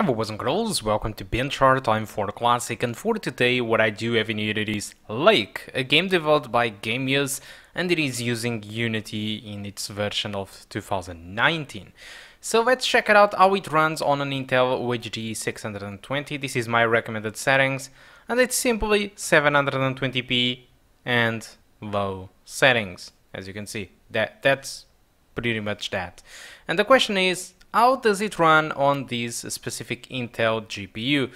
Hello boys and girls, welcome to BenchART. I'm for Classic, and for today what I do have in here is Lake, a game developed by GameBar, and it is using Unity in its version of 2019. So let's check it out how it runs on an Intel UHD 620. This is my recommended settings, and it's simply 720p and low settings. As you can see, that's pretty much that. And the question is, how does it run on this specific Intel GPU?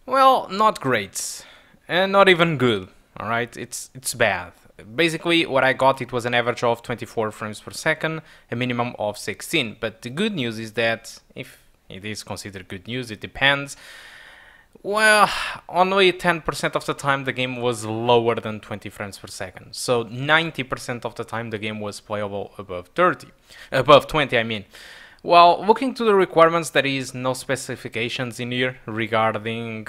Well, not great, and not even good. Alright, it's bad. Basically, what I got, it was an average of 24 frames per second, a minimum of 16. But the good news is that, if it is considered good news, it depends. Well, only 10% of the time the game was lower than 20 frames per second. So 90% of the time the game was playable above 20, I mean. Well, looking to the requirements, there is no specifications in here regarding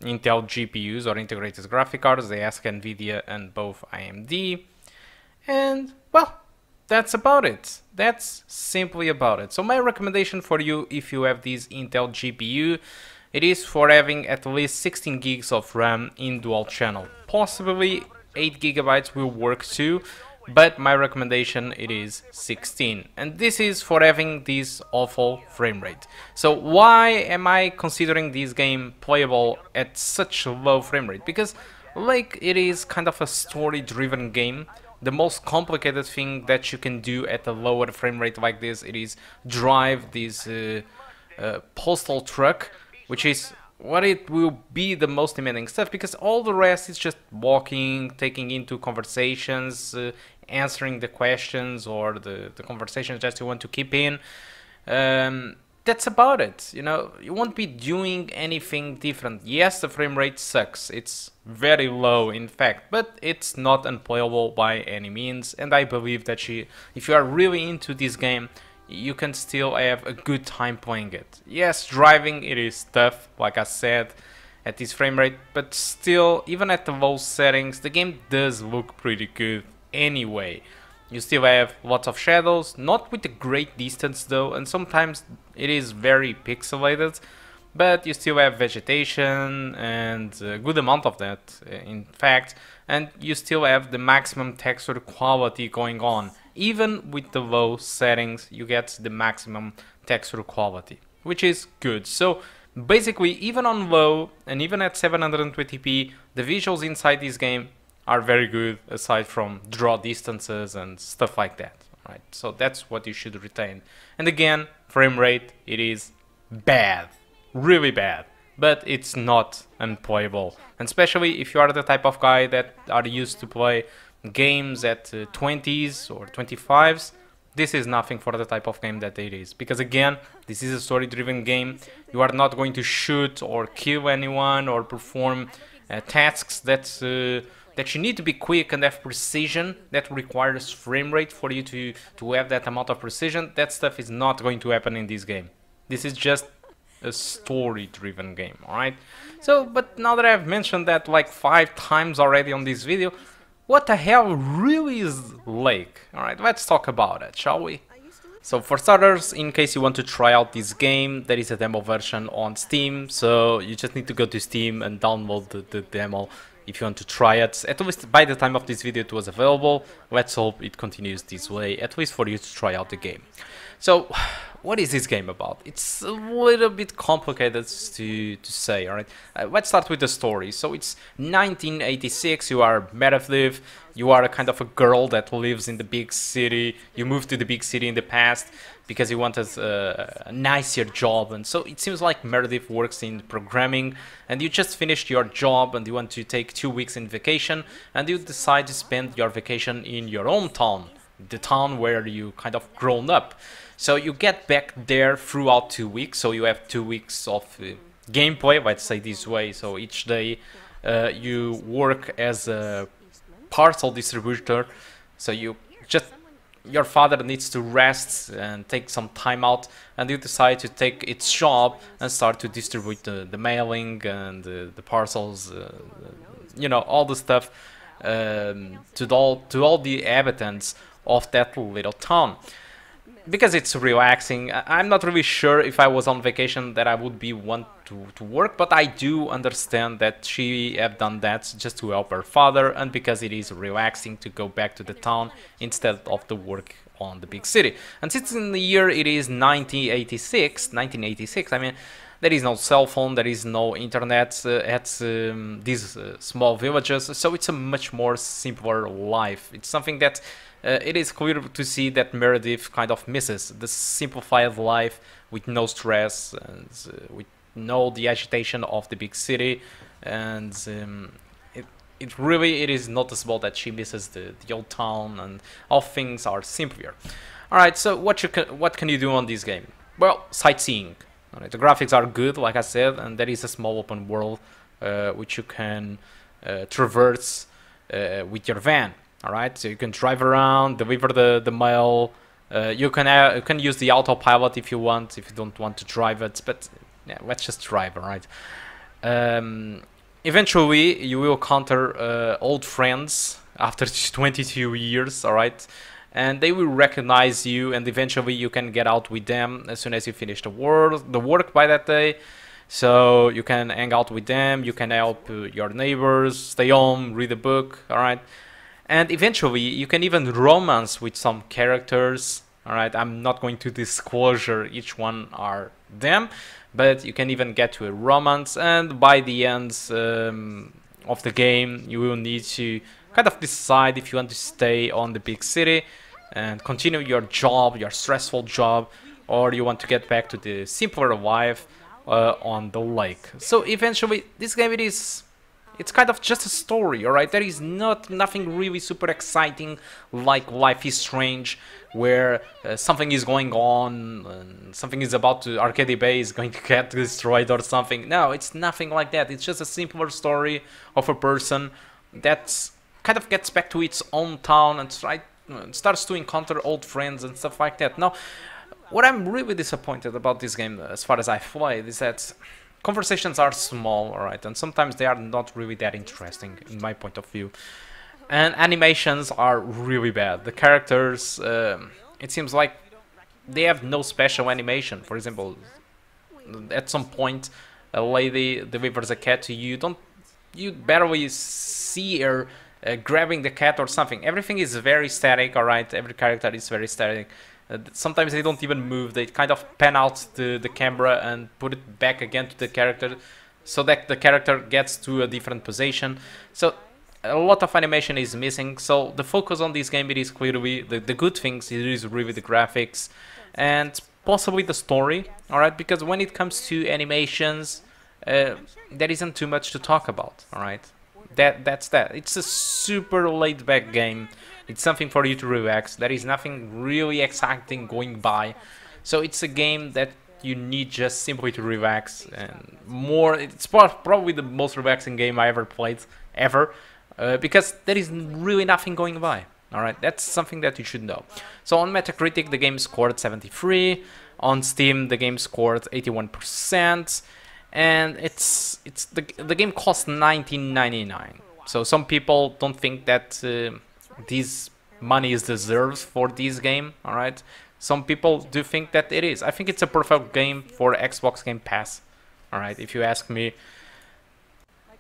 Intel GPUs or integrated graphic cards. They ask NVIDIA and both AMD. And, well, that's about it. That's simply about it. So my recommendation for you, if you have this Intel GPU, it is for having at least 16 gigs of RAM in dual channel. Possibly 8 gigabytes will work too, but my recommendation, it is 16, and this is for having this awful frame rate. So why am I considering this game playable at such a low frame rate? Because like it is kind of a story driven game. The most complicated thing that you can do at a lower frame rate like this, it is drive this postal truck, which is what it will be the most demanding stuff, because all the rest is just walking, taking into conversations, answering the questions or the conversations that you want to keep in. That's about it. You know, you won't be doing anything different. Yes, the frame rate sucks. It's very low, in fact, but it's not unplayable by any means. And I believe that if you are really into this game, you can still have a good time playing it. Yes, driving, it is tough, like I said, at this frame rate, but still, even at the low settings, the game does look pretty good anyway. You still have lots of shadows, not with a great distance though, and sometimes it is very pixelated, but you still have vegetation and a good amount of that, in fact, and you still have the maximum texture quality going on. Even with the low settings, you get the maximum texture quality, which is good. So basically, even on low and even at 720p, the visuals inside this game are very good, aside from draw distances and stuff like that. Right? So that's what you should retain. And again, frame rate, it is bad, really bad, but it's not unplayable. And especially if you are the type of guy that are used to play games at 20s or 25s, this is nothing for the type of game that it is. Because again, this is a story-driven game. You are not going to shoot or kill anyone or perform tasks that you need to be quick and have precision. That requires frame rate for you to have that amount of precision. That stuff is not going to happen in this game. This is just a story-driven game, alright? So, but now that I've mentioned that like 5 times already on this video, what the hell really is Lake? Alright, let's talk about it, shall we? So for starters, in case you want to try out this game, there is a demo version on Steam, so you just need to go to Steam and download the demo if you want to try it. At least by the time of this video it was available. Let's hope it continues this way, at least for you to try out the game. So, what is this game about? It's a little bit complicated to say, alright? Let's start with the story. So it's 1986, you are Meredith, you are a kind of a girl that lives in the big city. You moved to the big city in the past because you wanted a nicer job, and so it seems like Meredith works in programming, and you just finished your job and you want to take 2 weeks in vacation, and you decide to spend your vacation in your hometown, the town where you kind of grown up. So you get back there throughout 2 weeks, so you have 2 weeks of gameplay, let's say this way. So each day you work as a parcel distributor, so your father needs to rest and take some time out, and you decide to take its job and start to distribute the mailing and the parcels, you know, all the stuff to all the inhabitants of that little town. because it's relaxing. I'm not really sure if I was on vacation that I would be want to work, but I do understand that she have done that just to help her father and because it is relaxing to go back to the town instead of the work on the big city. And since in the year it is 1986, I mean, there is no cell phone, there is no internet at these small villages, so it's a much more simpler life. It's something that it is clear to see that Meredith kind of misses the simplified life with no stress and with no the agitation of the big city, and it really is noticeable that she misses the old town and all things are simpler. All right, so what can you do on this game? Well, sightseeing. All right, the graphics are good, like I said, and there is a small open world which you can traverse with your van. All right, so you can drive around, deliver the mail. You can use the autopilot if you want, if you don't want to drive it. But yeah, let's just drive. All right. Eventually, you will encounter old friends after 22 years. All right, and they will recognize you, and eventually you can get out with them as soon as you finish the work by that day. So you can hang out with them. You can help your neighbors, stay home, read a book. All right. And eventually, you can even romance with some characters. All right, I'm not going to disclose each one are them, but you can even get to a romance. And by the end of the game, you will need to kind of decide if you want to stay on the big city and continue your job, your stressful job, or you want to get back to the simpler life on the lake. So eventually, this game it's kind of just a story, alright? There is nothing really super exciting like Life is Strange, where something is going on, and something is about to, Arcady Bay is going to get destroyed or something. No, it's nothing like that. It's just a simpler story of a person that kind of gets back to its own town and starts to encounter old friends and stuff like that. Now, what I'm really disappointed about this game, as far as I've played, is that conversations are small, alright, and sometimes they are not really that interesting in my point of view. And animations are really bad. The characters, it seems like they have no special animation. For example, at some point, a lady delivers a cat to you. You barely see her grabbing the cat or something. Everything is very static, alright. Every character is very static. Sometimes they don't even move. They kind of pan out the camera and put it back again to the character so that the character gets to a different position. So a lot of animation is missing. So the focus on this game, it is clearly the good things. It is really the graphics and possibly the story. Alright, because when it comes to animations, there isn't too much to talk about. Alright, that's that. It's a super laid back game. It's something for you to relax. There is nothing really exciting going by. So it's a game that you need just simply to relax. And more, it's probably the most relaxing game I ever played, ever. Because there is really nothing going by. Alright, that's something that you should know. So on Metacritic, the game scored 73. On Steam, the game scored 81%. And the game cost $19.99. So some people don't think that this money is deserved for this game, alright? Some people do think that it is. I think it's a perfect game for Xbox Game Pass, alright, if you ask me.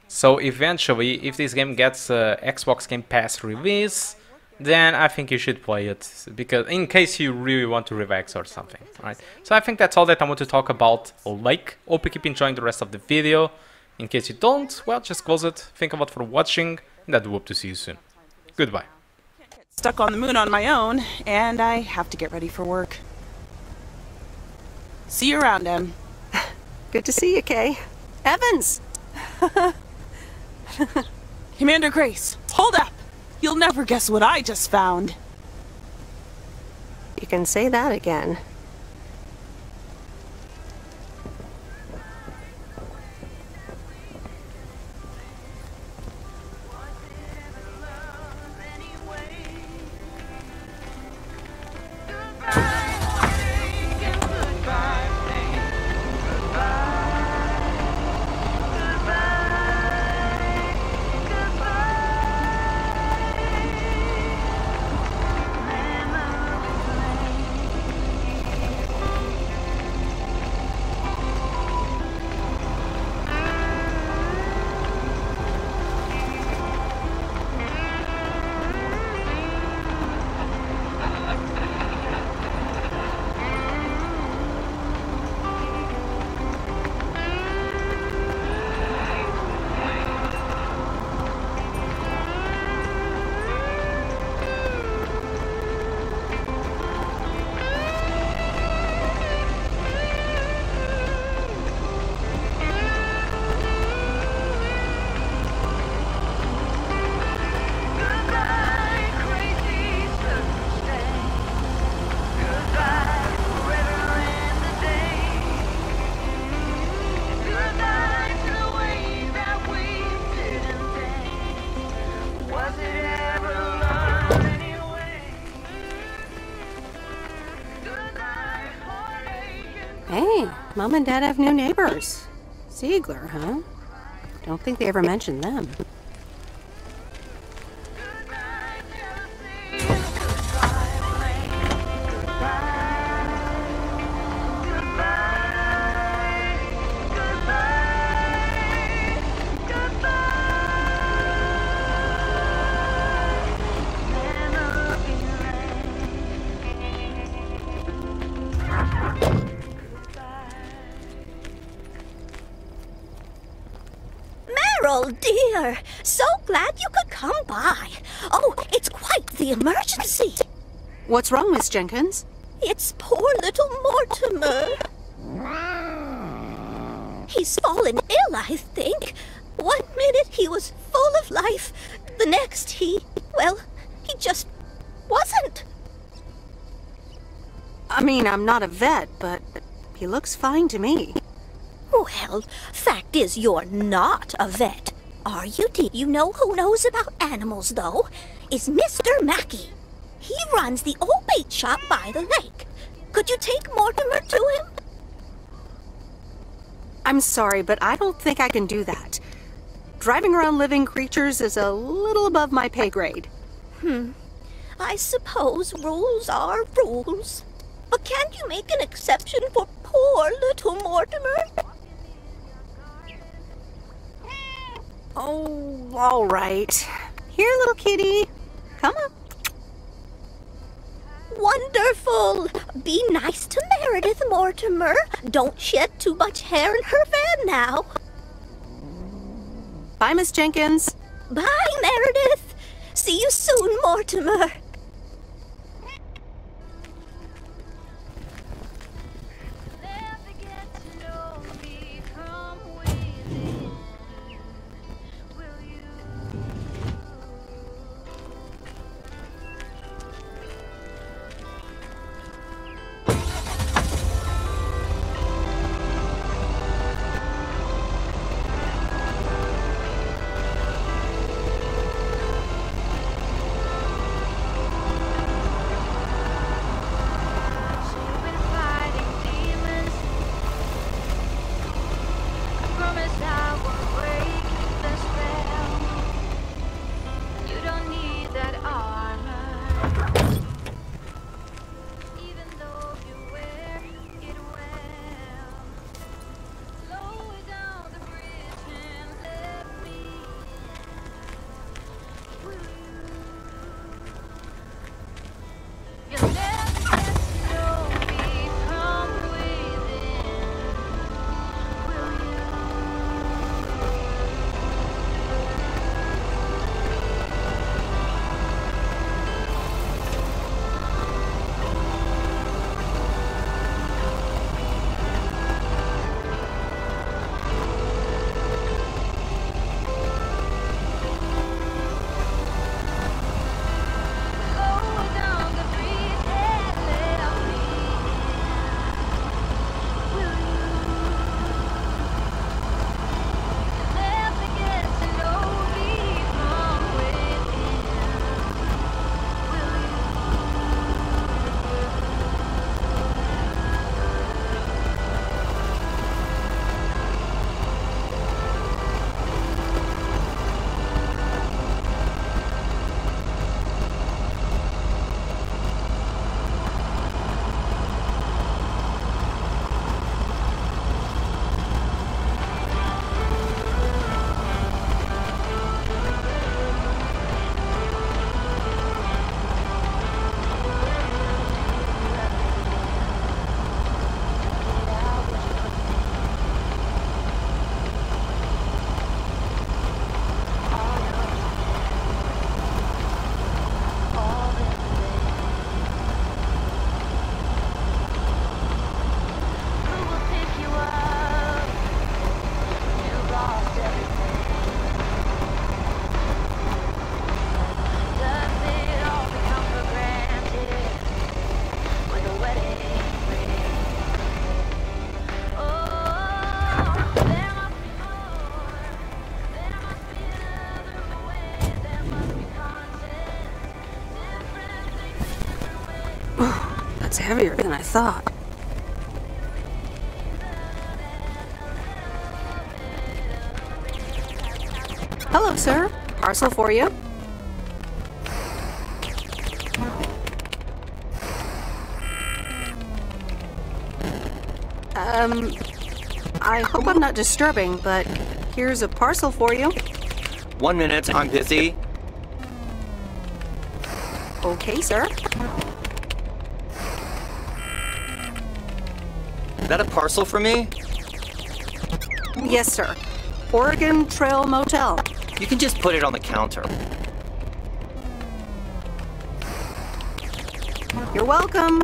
So eventually, if this game gets Xbox Game Pass release, then I think you should play it, because in case you really want to relax or something, alright? So I think that's all that I want to talk about Lake. Hope you keep enjoying the rest of the video. In case you don't, well, just close it. Thank you a lot for watching, and I do hope to see you soon. Goodbye. Stuck on the moon on my own, and I have to get ready for work. See you around, Em. Good to see you, Kay. Evans! Commander Grace, hold up! You'll never guess what I just found. You can say that again. Mom and Dad have new neighbors. Ziegler, huh? Don't think they ever mentioned them. Meryl, dear, so glad you could come by. Oh, it's quite the emergency. What's wrong, Miss Jenkins? It's poor little Mortimer. He's fallen ill, I think. One minute he was full of life, the next he just wasn't. I mean, I'm not a vet, but he looks fine to me. Well, fact is you're not a vet. Are you, dear? You know who knows about animals, though? Is Mr. Mackey. He runs the old bait shop by the lake. Could you take Mortimer to him? I'm sorry, but I don't think I can do that. Driving around living creatures is a little above my pay grade. I suppose rules are rules. But can't you make an exception for poor little Mortimer? Oh, all right. Here, little kitty. Come on. Wonderful! Be nice to Meredith, Mortimer. Don't shed too much hair in her van now. Bye, Miss Jenkins. Bye, Meredith. See you soon, Mortimer. It's heavier than I thought. Hello, sir. Parcel for you. I hope I'm not disturbing, but here's a parcel for you. 1 minute, I'm busy. Okay, sir. Is that a parcel for me? Yes, sir. Oregon Trail Motel. You can just put it on the counter. You're welcome.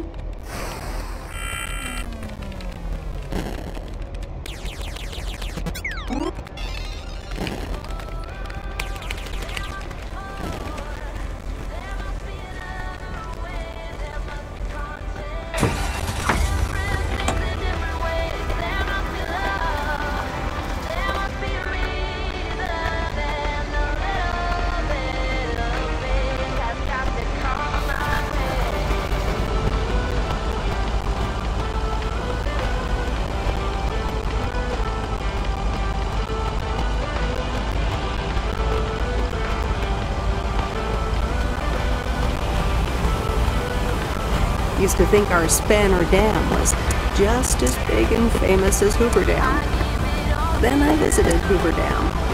Used to think our Spanner Dam was just as big and famous as Hoover Dam. Then I visited Hoover Dam.